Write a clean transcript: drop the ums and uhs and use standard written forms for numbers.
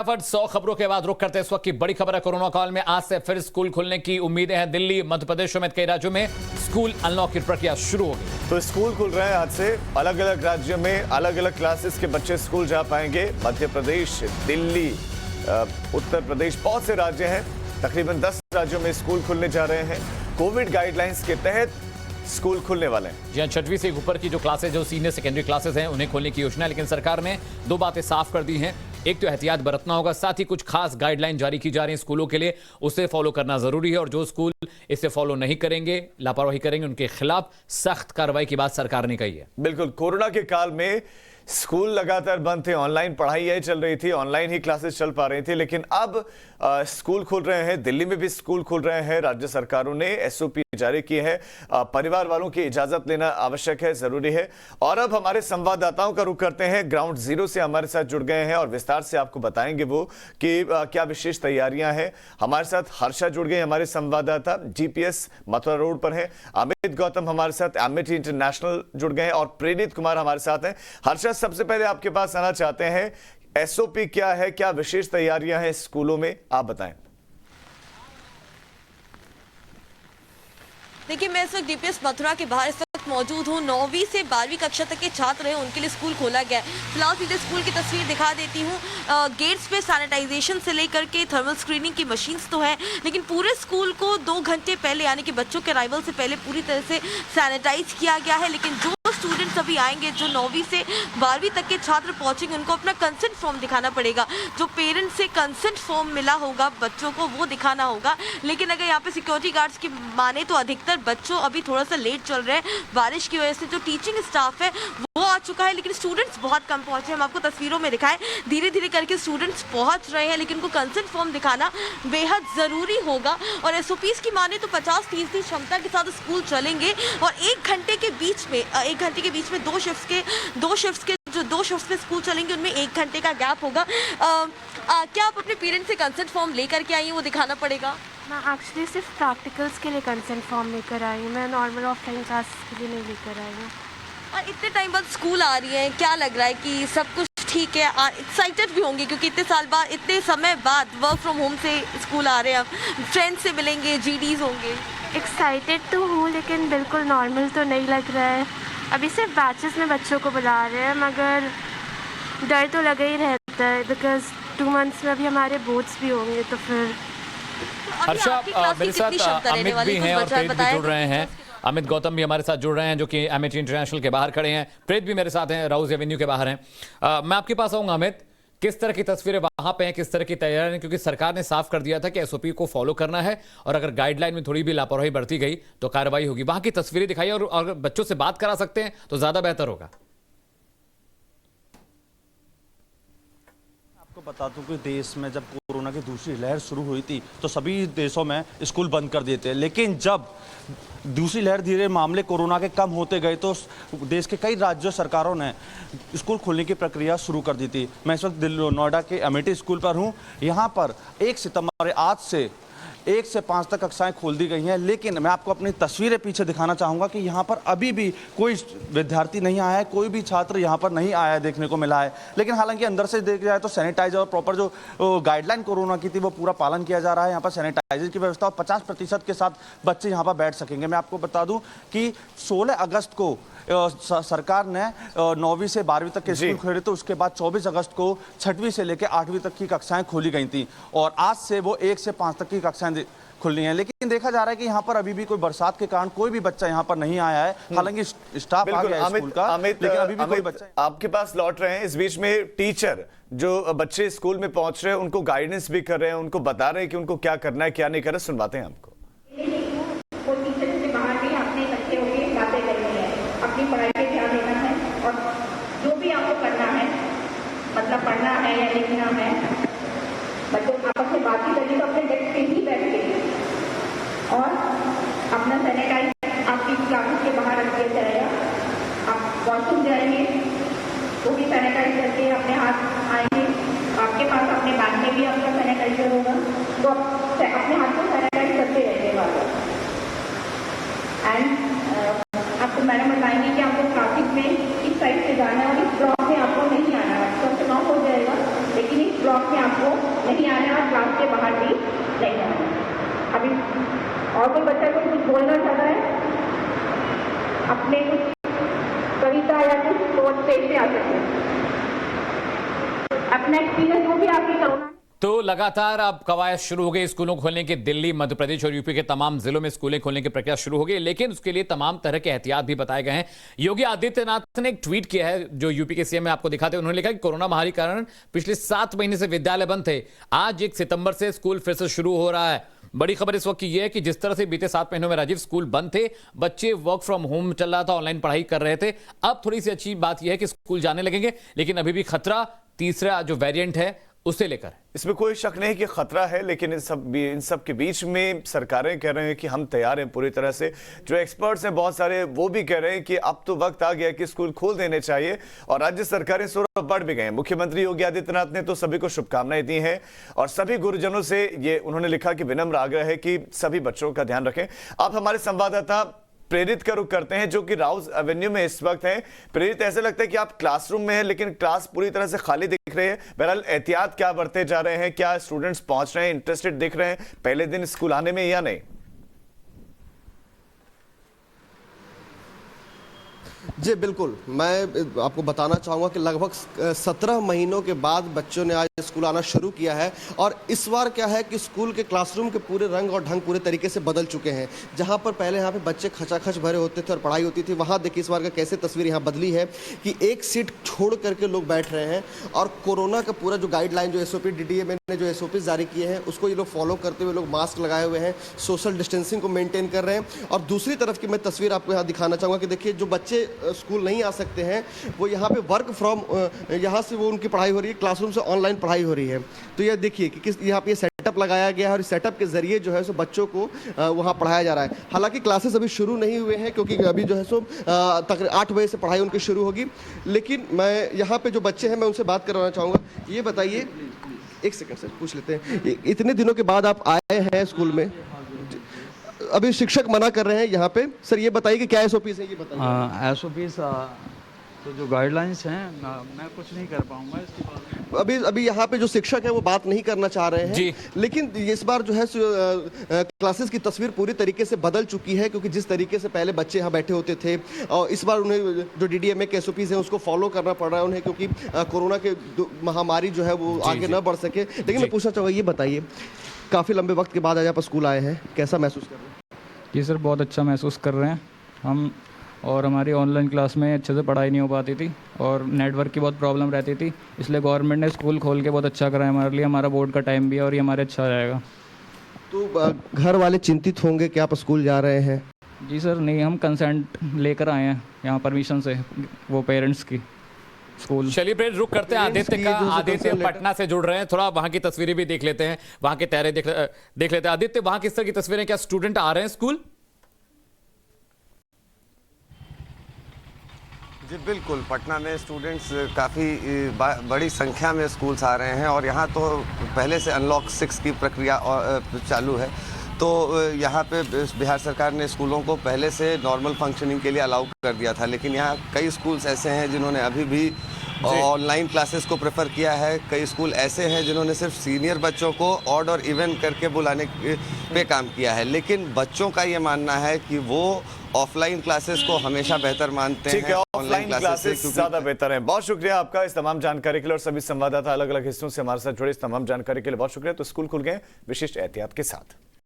फटाफट 100 खबरों के बाद रुक करते हैं इस वक्त की बड़ी खबर है। कोरोना काल में आज से फिर स्कूल खुलने की उम्मीदें हैं। दिल्ली, मध्य प्रदेश समेत कई राज्यों में स्कूल अनलॉक की प्रक्रिया शुरू होगी। तो स्कूल खुल रहे हैं आज से। अलग अलग राज्यों में अलग अलग क्लासेस के बच्चे स्कूल जा पाएंगे। मध्य प्रदेश, दिल्ली, उत्तर प्रदेश, बहुत से राज्य हैं। तकरीबन 10 राज्यों में स्कूल खुलने जा रहे हैं। कोविड गाइडलाइंस के तहत स्कूल खुलने वाले हैं। जी हां, 6वीं से ऊपर की जो क्लासेस, जो सीनियर सेकेंडरी क्लासेस हैं, उन्हें खोलने की योजना है। लेकिन सरकार ने दो बातें साफ कर दी हैं। एक तो एहतियात बरतना होगा, साथ ही कुछ खास गाइडलाइन जारी की जा रही है स्कूलों के लिए, उसे फॉलो करना जरूरी है। और जो स्कूल इसे फॉलो नहीं करेंगे, लापरवाही करेंगे, उनके खिलाफ सख्त कार्रवाई की बात सरकार ने कही है। बिल्कुल, कोरोना के काल में स्कूल लगातार बंद थे, ऑनलाइन पढ़ाई यही चल रही थी, ऑनलाइन ही क्लासेस चल पा रही थी। लेकिन अब स्कूल खुल रहे हैं, दिल्ली में भी स्कूल खुल रहे हैं। राज्य सरकारों ने एसओपी जारी की है। परिवार वालों की इजाजत लेना आवश्यक है, जरूरी है। और अब हमारे संवाददाताओं का रुख करते हैं। ग्राउंड जीरो से हमारे साथ जुड़ गए हैं और विस्तार से आपको बताएंगे वो कि क्या विशेष तैयारियां हैं। हमारे साथ हर्षा जुड़ गए, हमारे संवाददाता जीपीएस मथुरा रोड पर है। अमित गौतम हमारे साथ एमिटी इंटरनेशनल जुड़ गए हैं और प्रेरित कुमार हमारे साथ हैं। हर्षा, सबसे पहले आपके पास आना चाहते हैं, एसओपी क्या है, क्या विशेष तैयारियां हैं स्कूलों में, आप बताएं। देखिए, मैं इस वक्त डीपीएस मथुरा के बाहर इस वक्त मौजूद हूँ। 9वीं से 12वीं कक्षा तक के छात्र हैं, उनके लिए स्कूल खोला गया है। फिलहाल सीधे स्कूल की तस्वीर दिखा देती हूँ। गेट्स पे सैनिटाइजेशन से लेकर के थर्मल स्क्रीनिंग की मशीन्स तो है, लेकिन पूरे स्कूल को 2 घंटे पहले, यानी कि बच्चों के अराइवल से पहले पूरी तरह से सैनिटाइज किया गया है। लेकिन जो स्टूडेंट्स अभी आएंगे, जो 9वीं से 12वीं तक के छात्र पहुंचेंगे, उनको अपना कंसेंट फॉर्म दिखाना पड़ेगा। जो पेरेंट्स से कंसेंट फॉर्म मिला होगा बच्चों को, वो दिखाना होगा। लेकिन अगर यहाँ पे सिक्योरिटी गार्ड्स की माने तो अधिकतर बच्चों अभी थोड़ा सा लेट चल रहे हैं बारिश की वजह से। जो टीचिंग स्टाफ है वो आ चुका है, लेकिन स्टूडेंट्स बहुत कम पहुंचे। हम आपको तस्वीरों में दिखाएं, धीरे धीरे करके स्टूडेंट्स पहुंच रहे हैं, लेकिन उनको कंसेंट फॉर्म दिखाना बेहद ज़रूरी होगा। और एसओपीज़ की माने तो 50% क्षमता के साथ स्कूल चलेंगे और 1 घंटे के बीच में 2 शिफ्ट्स में स्कूल चलेंगे, उनमें 1 घंटे का गैप होगा। क्या आप अपने पेरेंट्स से कंसेंट फॉर्म लेकर के आई हैं, वो दिखाना पड़ेगा? मैं एक्चुअली सिर्फ प्रैक्टिकल्स के लिए कंसेंट फॉर्म लेकर आई हूँ। मैं नॉर्मल ऑफलाइन क्लास के लिए नहीं लेकर आई हूँ। और इतने टाइम बाद स्कूल आ रही है, क्या लग रहा है कि सब कुछ ठीक है? एक्साइटेड भी होंगे क्योंकि इतने समय बाद वर्क फ्रॉम होम से स्कूल आ रहे हैं, फ्रेंड्स से मिलेंगे, जीडीज होंगे। एक्साइटेड तो हूँ, लेकिन बिल्कुल नॉर्मल तो नहीं लग रहा है। अभी सिर्फ बैचेस में बच्चों को बुला रहे हैं, मगर डर तो लगा ही रहता है बिकॉज 2 मंथ्स में अभी हमारे बोर्ड्स भी होंगे। तो फिर हर्षा, मेरे साथ अमित भी हैं और प्रेरित भी जुड़ रहे हैं। अमित गौतम भी हमारे साथ जुड़ रहे हैं, जो कि एमिटी इंटरनेशनल के बाहर खड़े हैं। प्रेरित भी मेरे साथ हैं, राउज एवेन्यू के बाहर हैं। मैं आपके पास आऊंगा। अमित, किस तरह की तस्वीरें वहां पे हैं, किस तरह की तैयारी है? क्योंकि सरकार ने साफ कर दिया था कि एसओपी को फॉलो करना है और अगर गाइडलाइन में थोड़ी भी लापरवाही बरती गई तो कार्रवाई होगी। वहां की तस्वीरें दिखाइए और अगर बच्चों से बात करा सकते हैं तो ज्यादा बेहतर होगा। आपको बता दूं कि देश में जब कोरोना की दूसरी लहर शुरू हुई थी तो सभी देशों में स्कूल बंद कर दिए थे। लेकिन जब दूसरी लहर धीरे मामले कोरोना के कम होते गए तो देश के कई राज्य सरकारों ने स्कूल खोलने की प्रक्रिया शुरू कर दी थी। मैं इस वक्त नोएडा के एमिटी स्कूल पर हूँ। यहाँ पर 1 सितंबर आज से 1 से 5 तक कक्षाएं खोल दी गई हैं। लेकिन मैं आपको अपनी तस्वीरें पीछे दिखाना चाहूँगा कि यहाँ पर अभी भी कोई विद्यार्थी नहीं आया है, कोई भी छात्र यहाँ पर नहीं आया है, देखने को मिला है। लेकिन हालांकि अंदर से देखा जाए तो सैनिटाइजर और प्रॉपर जो गाइडलाइन कोरोना की थी वो पूरा पालन किया जा रहा है। यहाँ पर सैनिटाइजर की व्यवस्था और 50% के साथ बच्चे यहाँ पर बैठ सकेंगे। मैं आपको बता दूँ कि 16 अगस्त को सरकार ने 9वीं से 12वीं तक के स्कूल खोले, तो उसके बाद 24 अगस्त को 6वीं से लेकर 8वीं तक की कक्षाएं खोली गई थी और आज से वो 1 से 5 तक की कक्षाएं खुलनी है। लेकिन देखा जा रहा है कि यहाँ पर अभी भी कोई बरसात के कारण कोई भी बच्चा यहाँ पर नहीं आया है। हालांकि स्टाफ आ गया है स्कूल का, लेकिन अभी भी कोई बच्चा आपके पास लौट रहे हैं। इस बीच में टीचर जो बच्चे स्कूल में पहुंच रहे हैं उनको गाइडेंस भी कर रहे हैं, उनको बता रहे हैं कि उनको क्या करना है, क्या नहीं करना। सुनवाते हैं आपको। अपनी पढ़ाई पे ध्यान देना है और जो भी आपको करना है, मतलब पढ़ना है या लिखना है, बच्चों आपस में बात ही करनी तो अपने डेस्क पे ही बैठ के और अपना सैनिटाइज आपकी क्लासेस के बाहर रख दिया जाएगा। आप वॉशरूम जाएंगे तो भी सैनिटाइज करके अपने हाथ आएंगे। आपके पास अपने बैग में भी आपका सैनिटाइजर होगा, तो अपने हाथ को सैनिटाइज करते रहने वाला। एंड आपको मैडम बताएंगे कि आपको ट्रैफिक में इस साइड से जाना है और इस ब्लॉक में आपको नहीं आना है। तो चुनाव हो जाएगा, लेकिन इस ब्लॉक में आपको नहीं आना है और क्लास के बाहर भी नहीं आना है। अभी और कोई बच्चा को कुछ बोलना चाहता है अपने कुछ कविता या कुछ तो स्टेज पे आ सकते हैं, अपना एक्सपीरियंस जो भी आपकी कोरोना। तो लगातार अब कवायद शुरू हो गई स्कूलों खोलने की। दिल्ली, मध्य प्रदेश और यूपी के तमाम जिलों में स्कूलें खोलने की प्रक्रिया शुरू हो गई, लेकिन उसके लिए तमाम तरह के एहतियात भी बताए गए हैं। योगी आदित्यनाथ ने एक ट्वीट किया है, जो यूपी के सीएम है, आपको दिखाते हैं। उन्होंने लिखा कि कोरोना महामारी के कारण पिछले 7 महीने से विद्यालय बंद थे। आज 1 सितंबर से स्कूल फिर से शुरू हो रहा है। बड़ी खबर इस वक्त की यह है कि जिस तरह से बीते 7 महीनों में राजीव स्कूल बंद थे, बच्चे वर्क फ्रॉम होम चल रहा था, ऑनलाइन पढ़ाई कर रहे थे। अब थोड़ी सी अच्छी बात यह है कि स्कूल जाने लगेंगे, लेकिन अभी भी खतरा तीसरा जो वेरिएंट है उसे लेकर। इसमें कोई शक नहीं कि खतरा है, लेकिन इन सब के बीच में सरकारें कह रहे हैं कि हम तैयार हैं पूरी तरह से। जो एक्सपर्ट्स हैं बहुत सारे, वो भी कह रहे हैं कि अब तो वक्त आ गया कि स्कूल खोल देने चाहिए, और राज्य सरकारें इस ओर बढ़ भी गए हैं। मुख्यमंत्री योगी आदित्यनाथ ने तो सभी को शुभकामनाएं दी हैं और सभी गुरुजनों से ये उन्होंने लिखा कि विनम्र आग्रह है कि सभी बच्चों का ध्यान रखें। आप हमारे संवाददाता प्रेरित का रुख करते हैं, जो कि राउज एवेन्यू में इस वक्त हैं। प्रेरित, ऐसे लगता है कि आप क्लासरूम में हैं, लेकिन क्लास पूरी तरह से खाली दिख रही है। बहरहाल एहतियात क्या बरते जा रहे हैं? क्या स्टूडेंट्स पहुंच रहे हैं, इंटरेस्टेड दिख रहे हैं पहले दिन स्कूल आने में या नहीं? जी बिल्कुल, मैं आपको बताना चाहूँगा कि लगभग 17 महीनों के बाद बच्चों ने आज स्कूल आना शुरू किया है। और इस बार क्या है कि स्कूल के क्लासरूम के पूरे रंग और ढंग पूरे तरीके से बदल चुके हैं। जहाँ पर पहले यहाँ पे बच्चे खचाखच भरे होते थे और पढ़ाई होती थी, वहाँ देखिए इस बार का कैसे तस्वीर यहाँ बदली है कि एक सीट छोड़ करके लोग बैठ रहे हैं। और कोरोना का पूरा जो गाइडलाइन, जो SOP DDMA ने जो SOP जारी किए हैं, उसको ये लोग फॉलो करते हुए लोग मास्क लगाए हुए हैं, सोशल डिस्टेंसिंग को मेंटेन कर रहे हैं। और दूसरी तरफ की मैं तस्वीर आपको यहाँ दिखाना चाहूँगा कि देखिए जो बच्चे स्कूल नहीं आ सकते हैं, वो यहाँ पे वर्क फ्रॉम यहाँ से वो उनकी पढ़ाई हो रही है, क्लासरूम से ऑनलाइन पढ़ाई हो रही है। तो ये देखिए कि किस यहाँ पे सेटअप लगाया गया है और इस सेटअप के जरिए जो है सो बच्चों को वहाँ पढ़ाया जा रहा है। हालांकि क्लासेस अभी शुरू नहीं हुए हैं, क्योंकि अभी जो है सो तकरीबन 8 बजे से पढ़ाई उनकी शुरू होगी। लेकिन मैं यहाँ पे जो बच्चे हैं, मैं उनसे बात करवाना चाहूँगा। ये बताइए, एक सेकेंड सर, पूछ लेते हैं, इतने दिनों के बाद आप आए हैं स्कूल में, अभी शिक्षक मना कर रहे हैं यहाँ पे, सर ये बताइए कि क्या SOPs है, ये बताइए। SOPs तो जो गाइडलाइंस हैं, मैं कुछ नहीं कर पाऊंगा इसके बारे में। अभी यहाँ पे जो शिक्षक है वो बात नहीं करना चाह रहे हैं, लेकिन इस बार जो है क्लासेस की तस्वीर पूरी तरीके से बदल चुकी है, क्योंकि जिस तरीके से पहले बच्चे यहाँ बैठे होते थे, और इस बार उन्हें जो DDMA के SOPs हैं उसको फॉलो करना पड़ रहा है उन्हें, क्योंकि कोरोना के महामारी जो है वो आगे न बढ़ सके। लेकिन मैं पूछना चाहूँगा, ये बताइए, काफ़ी लंबे वक्त के बाद आज आप स्कूल आए हैं, कैसा महसूस कर रहे हैं? जी सर, बहुत अच्छा महसूस कर रहे हैं हम। और हमारी ऑनलाइन क्लास में अच्छे से पढ़ाई नहीं हो पाती थी और नेटवर्क की बहुत प्रॉब्लम रहती थी, इसलिए गवर्नमेंट ने स्कूल खोल के बहुत अच्छा करा है हमारे लिए। हमारा बोर्ड का टाइम भी है और ये हमारे अच्छा रहेगा। तो घर वाले चिंतित होंगे कि आप स्कूल जा रहे हैं? जी सर, नहीं, हम कंसेंट लेकर आए हैं यहाँ परमिशन से, वो पेरेंट्स की स्कूल। चलिए प्रेरित, रुक करते हैं आदित्य का। आदित्य पटना से जुड़ रहे हैं, थोड़ा वहां की तस्वीरें भी देख लेते हैं, वहां के तैयारी देख लेते हैं। आदित्य, वहां किस तरह की तस्वीरें, क्या स्टूडेंट आ रहे हैं स्कूल? जी बिल्कुल, पटना में स्टूडेंट्स काफ़ी बड़ी संख्या में स्कूल्स आ रहे हैं और यहाँ तो पहले से अनलॉक 6 की प्रक्रिया चालू है। तो यहाँ पे बिहार सरकार ने स्कूलों को पहले से नॉर्मल फंक्शनिंग के लिए अलाउ कर दिया था, लेकिन यहाँ कई स्कूल्स ऐसे हैं जिन्होंने अभी भी ऑनलाइन क्लासेस को प्रेफर किया है। कई स्कूल ऐसे हैं जिन्होंने सिर्फ सीनियर बच्चों को ऑड और इवन करके बुलाने पे काम किया है, लेकिन बच्चों का ये मानना है कि वो ऑफलाइन क्लासेस को हमेशा बेहतर मानते हैं। ऑफलाइन क्लासेस ज्यादा बेहतर हैं। बहुत शुक्रिया आपका इस तमाम जानकारी के लिए, और सभी संवाददाता अलग अलग हिस्सों से हमारे साथ जुड़े इस तमाम जानकारी के लिए बहुत शुक्रिया। तो स्कूल खुल गए विशिष्ट एहतियात के साथ।